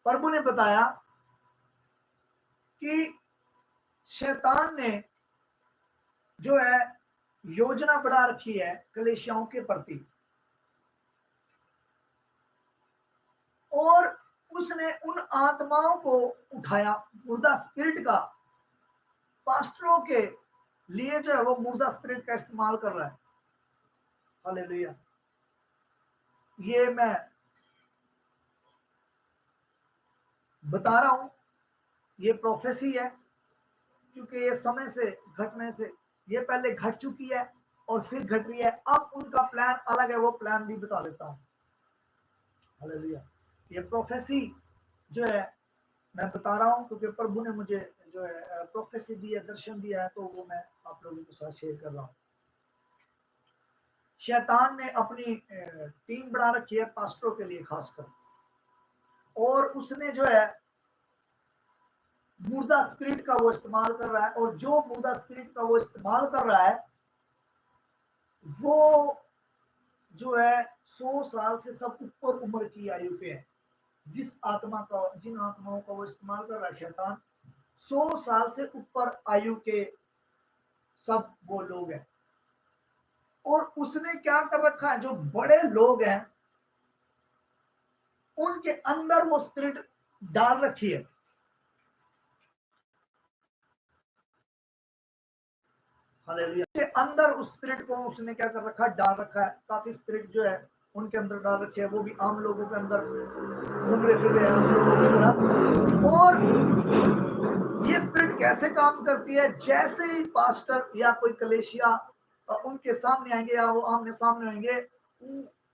प्रभु ने बताया कि शैतान ने जो है योजना बना रखी है कलीसियाओं के प्रति, और उसने उन आत्माओं को उठाया, मुर्दा स्पिरिट का, पास्टरों के लिए जो है वो मुर्दा स्पिरिट का इस्तेमाल कर रहा है। हालेलुया। ये मैं बता रहा हूं, ये प्रोफेसी है, क्योंकि ये समय से घटने से ये पहले घट चुकी है और फिर घट रही है। अब उनका प्लान अलग है, वो प्लान भी बता देता हूं। हालेलुया। ये प्रोफेसी जो है मैं बता रहा हूं, क्योंकि प्रभु ने मुझे जो है प्रोफेसी दी है, दर्शन दिया है, तो वो मैं आप लोगों के साथ शेयर कर रहा हूं। शैतान ने अपनी टीम बना रखी है पास्टरों के लिए खासकर, और उसने जो है मुर्दा स्पिरिट का वो इस्तेमाल कर रहा है, और जो मुर्दा स्पिरिट का वो इस्तेमाल कर रहा है वो जो है 100 साल से सब ऊपर उम्र की आयु पे है। जिन आत्माओं का वो इस्तेमाल कर रहा है शैतान, 100 साल से ऊपर आयु के सब वो लोग हैं। और उसने क्या कर रखा है, जो बड़े लोग हैं उनके अंदर वो स्पिरिट डाल रखी है। हालेलुया। के अंदर उस स्पिरिट को उसने क्या कर रखा है, डाल रखा है। काफी स्पिरिट जो है उनके अंदर डाल रखे है, वो भी आम लोगों के अंदर घूम रहे फिर रहे हैं, आम लोगों की तरह। और ये स्पिरिट कैसे काम करती है, जैसे ही पास्टर या कोई कलेशिया उनके सामने आएंगे या वो आमने सामने आएंगे,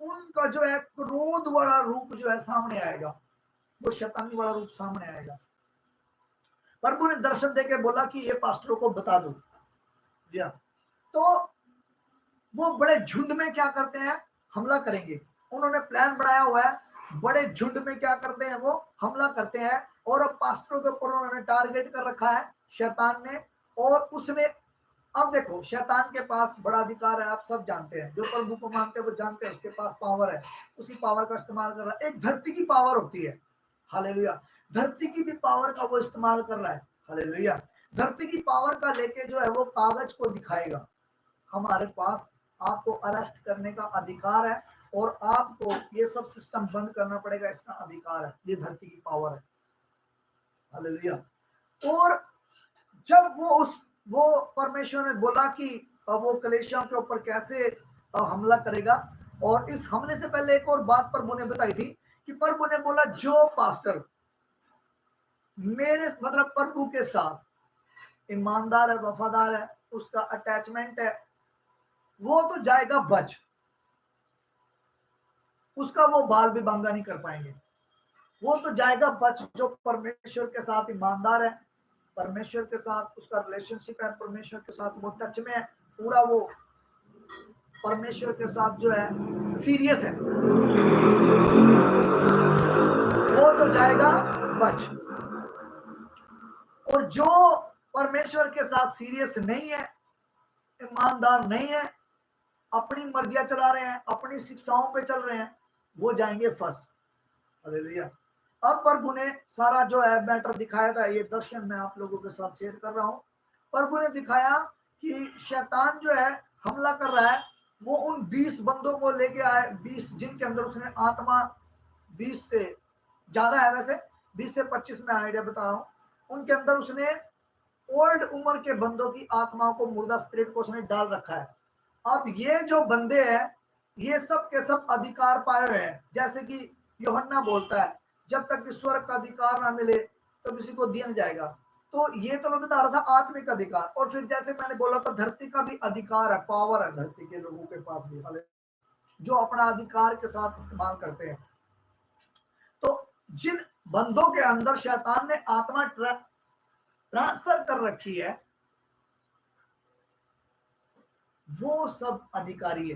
उनका जो है क्रोध वाला रूप जो है सामने आएगा, वो शैतानी वाला रूप सामने आएगा। प्रभु ने दर्शन देके बोला कि ये पास्टरों को बता दो। तो वो बड़े झुंड में क्या करते हैं, हमला करेंगे। उन्होंने प्लान बनाया हुआ है, बड़े झुंड में क्या करते हैं, वो हमला करते हैं। और अब पास्टरों के ऊपर उन्होंने टारगेट कर रखा है शैतान ने। और उसने, अब देखो शैतान के पास बड़ा अधिकार है, आप सब जानते हैं, जो प्रभु को मानते हैं वो जानते हैं उसके पास पावर है, उसी पावर का इस्तेमाल कर रहा है। एक धरती की पावर होती है, हालेलुया, धरती की भी पावर का वो इस्तेमाल कर रहा है। हालेलुया। धरती की पावर का लेके जो है वो कागज को दिखाएगा, हमारे पास आपको अरेस्ट करने का अधिकार है और आपको ये सब सिस्टम बंद करना पड़ेगा, इसका अधिकार है। ये धरती की पावर है। हालेलुया। और जब वो परमेश्वर ने बोला कि वो कलेशियों के ऊपर कैसे हमला करेगा, और इस हमले से पहले एक और बात प्रभु ने बताई थी कि प्रभु ने बोला जो पास्टर मेरे मतलब प्रभु के साथ ईमानदार है, वफादार है, उसका अटैचमेंट है, वो तो जाएगा बच, उसका वो बाल भी बांगा नहीं कर पाएंगे, वो तो जाएगा बच। जो परमेश्वर के साथ ईमानदार है, परमेश्वर के साथ उसका रिलेशनशिप है, परमेश्वर के साथ वो टच में है, पूरा वो परमेश्वर के साथ जो है सीरियस है, वो तो जाएगा बच। और जो परमेश्वर के साथ सीरियस नहीं है, ईमानदार नहीं है, अपनी मर्जियां चला रहे हैं, अपनी शिक्षाओं पे चल रहे हैं, वो जाएंगे फंस। हालेलुया। अब प्रभु ने सारा जो है मैटर दिखाया था, ये दर्शन मैं आप लोगों के साथ शेयर कर रहा हूं। प्रभु ने दिखाया कि शैतान जो है हमला कर रहा है, वो उन 20 बंदों को लेके आए, 20 जिनके अंदर उसने आत्मा, 20 से ज्यादा है वैसे, 20 से 25 में आइडिया बता रहा हूँ, उनके अंदर उसने ओल्ड उम्र के बंदों की आत्माओं को, मुर्दा स्पिरिट को उसने डाल रखा है। अब ये जो बंदे हैं ये सब के सब अधिकार पाए हुए हैं, जैसे कि यूहन्ना बोलता है जब तक ईश्वर का अधिकार ना मिले तो किसी को दिया नहीं जाएगा। तो ये तो मैं बता रहा था आत्मिक अधिकार, और फिर जैसे मैंने बोला था धरती का भी अधिकार है, पावर है धरती के लोगों के पास भी, जो अपना अधिकार के साथ इस्तेमाल करते हैं। तो जिन बंदों के अंदर शैतान ने आत्मा ट्रांसफर कर रखी है वो सब अधिकारी है।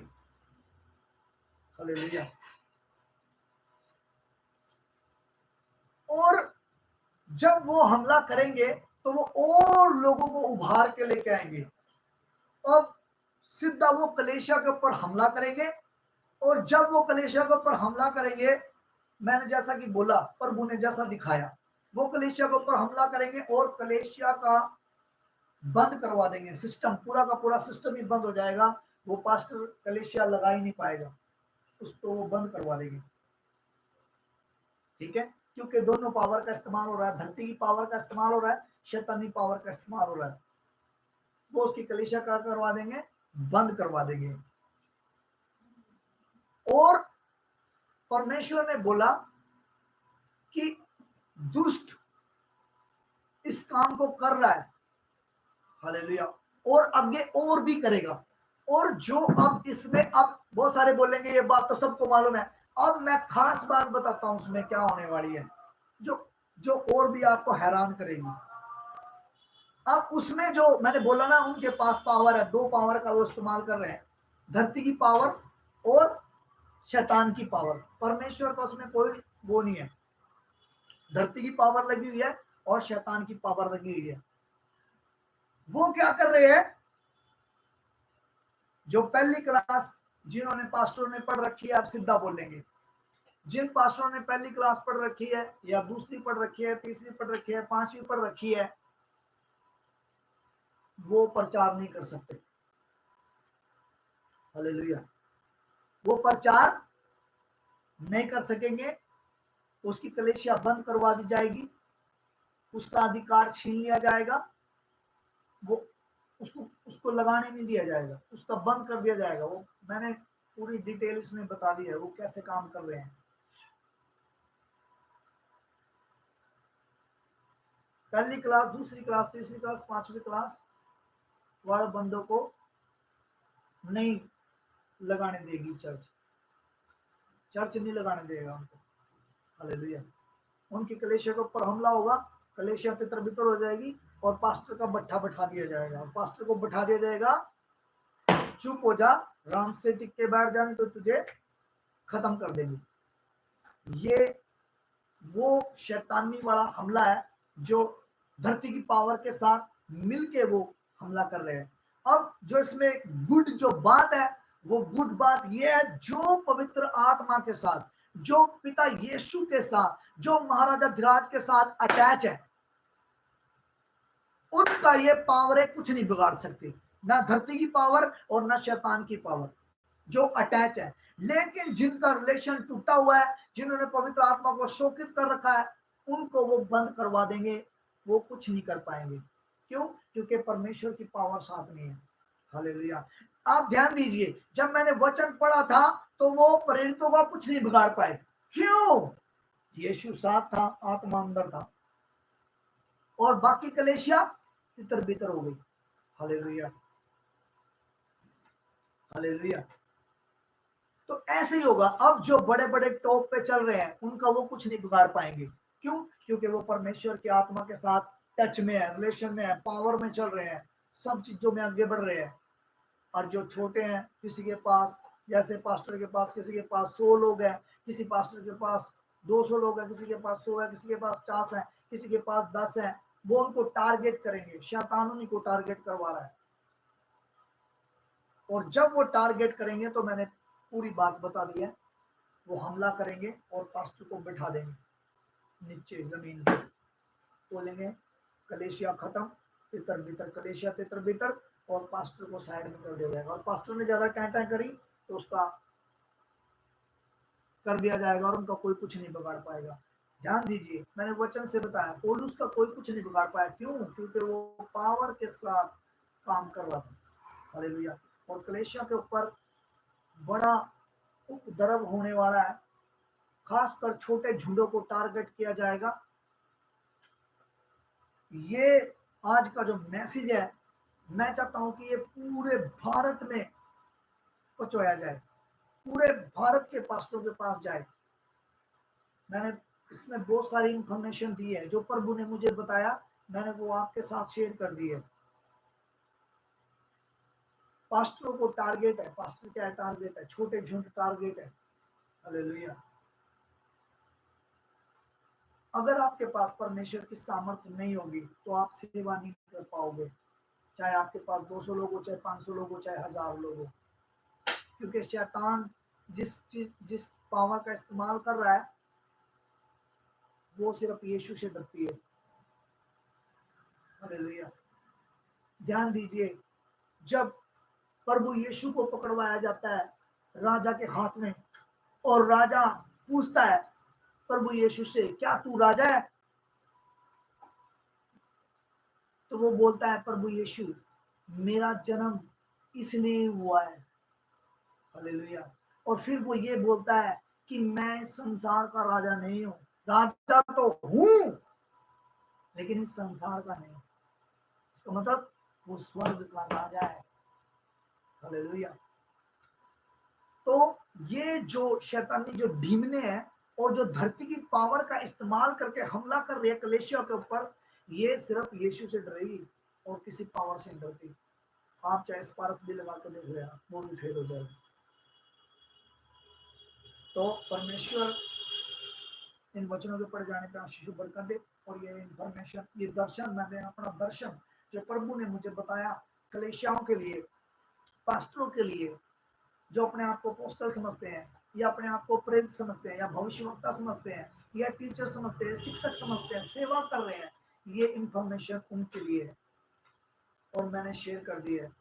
हालेलुया। और जब वो हमला करेंगे तो वो और लोगों को उभार के लेके आएंगे। अब सीधा वो कलेशिया के ऊपर हमला करेंगे, और जब वो कलेशिया के ऊपर हमला करेंगे, मैंने जैसा कि बोला, प्रभु ने जैसा दिखाया, वो कलीसिया के ऊपर हमला करेंगे और कलीसिया का बंद करवा देंगे। सिस्टम, पूरा का पूरा सिस्टम ही बंद हो जाएगा। वो पास्टर कलीसिया लगा ही नहीं पाएगा, उसको वो बंद करवा देंगे। ठीक है, क्योंकि दोनों पावर का इस्तेमाल हो रहा है, धरती की पावर का इस्तेमाल हो रहा है, शैतानी पावर का इस्तेमाल हो रहा है। वो उसकी कलीसिया क्या करवा देंगे, बंद करवा देंगे। और परमेश्वर ने बोला कि दुष्ट इस काम को कर रहा है, हालेलुया, और आगे और भी करेगा। और जो अब इसमें, अब बहुत सारे बोलेंगे ये बात तो सबको मालूम है, अब मैं खास बात बताता हूं उसमें क्या होने वाली है, जो जो और भी आपको हैरान करेगी। अब उसमें जो मैंने बोला ना, उनके पास पावर है, दो पावर का वो इस्तेमाल कर रहे हैं, धरती की पावर और शैतान की पावर। परमेश्वर का उसमें कोई वो नहीं है, धरती की पावर लगी हुई है और शैतान की पावर लगी हुई है। वो क्या कर रहे हैं, जो पहली क्लास जिन्होंने पास्टरों ने पढ़ रखी है, आप सीधा बोलेंगे, जिन पास्टरों ने पहली क्लास पढ़ रखी है या दूसरी पढ़ रखी है, तीसरी पढ़ रखी है, पांचवी पढ़ रखी है, वो प्रचार नहीं कर सकते। हालेलुया, वो प्रचार नहीं कर सकेंगे, उसकी कलीसिया बंद करवा दी जाएगी, उसका अधिकार छीन लिया जाएगा, वो उसको उसको लगाने नहीं दिया जाएगा, उसका बंद कर दिया जाएगा। वो मैंने पूरी डिटेल इसमें बता दी है, वो कैसे काम कर रहे हैं। पहली क्लास, दूसरी क्लास, तीसरी क्लास, पांचवी क्लास वाले बंदों को नहीं लगाने देगी चर्च, चर्च नहीं लगाने देगा उनको। हालेलुया, उनकी कलीसिया के ऊपर हमला होगा, कलीसिया तितर बितर हो जाएगी और पास्टर का बट्ठा बैठा दिया जाएगा। पास्टर को बैठा दिया जाएगा, चुप हो जा, राम से टिक के बैठ जाने तो तुझे खत्म कर देंगे। ये वो शैतानी वाला हमला है जो धरती की पावर के साथ मिलके वो हमला कर रहे हैं। अब जो इसमें गुड जो बात है, वो गुड बात ये है, जो पवित्र आत्मा के साथ, जो पिता यीशु के साथ, जो महाराजा धीराज के साथ अटैच है, उनका ये पावर कुछ नहीं बिगाड़ सकती, ना धरती की पावर और ना शैतान की पावर, जो अटैच है। लेकिन जिनका रिलेशन टूटा हुआ है, जिन्होंने पवित्र आत्मा को शोकित कर रखा है, उनको वो बंद करवा देंगे, वो कुछ नहीं कर पाएंगे। क्यों? क्योंकि परमेश्वर की पावर साथ नहीं है। हालेलुया, आप ध्यान दीजिए, जब मैंने वचन पढ़ा था तो वो प्रेरितों का कुछ नहीं बिगाड़ पाए। क्यों? यीशु साथ था, आत्मा अंदर था, और बाकी कलेशिया तितर बितर हो गई। Hallelujah, hallelujah. तो ऐसे ही होगा। अब जो बड़े बड़े टॉप पे चल रहे हैं, उनका वो कुछ नहीं बिगाड़ पाएंगे। क्यों? क्योंकि वो परमेश्वर की आत्मा के साथ टच में है, रिलेशन में है, पावर में चल रहे हैं, सब चीजों में आगे बढ़ रहे हैं। और जो छोटे हैं, किसी के पास, जैसे पास्टर के पास किसी के पास 100 लोग हैं, किसी पास्टर के पास 200 लोग हैं, किसी के पास 100 है, किसी के पास 50 है, किसी के पास 10 है, वो उनको टारगेट करेंगे। शैतान उन्हीं को टारगेट करवा रहा है, और जब वो टारगेट करेंगे तो मैंने पूरी बात बता दी है, वो हमला करेंगे और पास्टर को बिठा देंगे नीचे जमीन पर, बोलेंगे कलेशिया खत्म, तितर बितर, कलेशिया तितर बितर, और पास्टर को साइड में कर दिया जाएगा। और पास्टर ने ज्यादा टाँटा करी तो उसका कर दिया जाएगा, और उनका कोई कुछ नहीं बिगाड़ पाएगा। ध्यान दीजिए, मैंने वचन से बताया, पौलुस का कोई कुछ नहीं बिगाड़ पाया। क्यों? क्योंकि वो पावर के साथ काम कर रहा था। हालेलुया। और कलेशिया के ऊपर बड़ा उपद्रव होने वाला है, खासकर छोटे झुंडों को टारगेट किया जाएगा। ये आज का जो मैसेज है, मैं चाहता हूं कि ये पूरे भारत में पहुंचाया जाए, पूरे भारत के पास्टरों के पास जाए। मैंने इसमें बहुत सारी इंफॉर्मेशन दी है, जो प्रभु ने मुझे बताया, मैंने वो आपके साथ शेयर कर दी है। पास्टरों को टारगेट है, पास्टर क्या है? टारगेट है, छोटे झुंड टारगेट है। हालेलुया। अगर आपके पास परमेश्वर की सामर्थ्य नहीं होगी तो आप सेवा नहीं कर पाओगे, चाहे आपके पास 200 लोग हो, चाहे 500 लोग हो, चाहे 1000 लोग हो। क्योंकि शैतान जिस पावर का इस्तेमाल कर रहा है, वो सिर्फ यीशु से डरती है। हालेलुया। ध्यान दीजिए, जब प्रभु यीशु को पकड़वाया जाता है राजा के हाथ में, और राजा पूछता है प्रभु यीशु से, क्या तू राजा है? तो वो बोलता है, प्रभु यीशु, मेरा जन्म इसलिए हुआ है। हालेलुया। और फिर वो ये बोलता है कि मैं इस संसार का राजा नहीं हूं, राजा तो हूं लेकिन इस संसार का नहीं। इसका मतलब वो स्वर्ग का राजा है। हालेलुया। तो ये जो शैतानी जो भीमने हैं और जो धरती की पावर का इस्तेमाल करके हमला कर रही है कलीसिया के ऊपर, ये सिर्फ यीशु से डरेगी और किसी पावर से नहीं डरती। आप चाहे स्पारस भी लगा कर देख रहे, वो भी फेल हो जाएगा। तो परमेश्वर इन वचनों के पढ़ जाने पर आशीष बरकत दे। और ये इंफॉर्मेशन, ये दर्शन, मैंने अपना दर्शन जो प्रभु ने मुझे बताया कलीसियाओं के लिए, पास्टरों के लिए, जो अपने आप को पोस्टल समझते हैं, या अपने आप को प्रेरित समझते हैं, या भविष्यवक्ता समझते हैं, या टीचर समझते हैं, शिक्षक समझते हैं, सेवा कर रहे हैं, ये इंफॉर्मेशन उनके लिए है और मैंने शेयर कर दी है।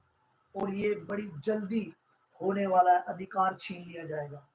और ये बड़ी जल्दी होने वाला है, अधिकार छीन लिया जाएगा।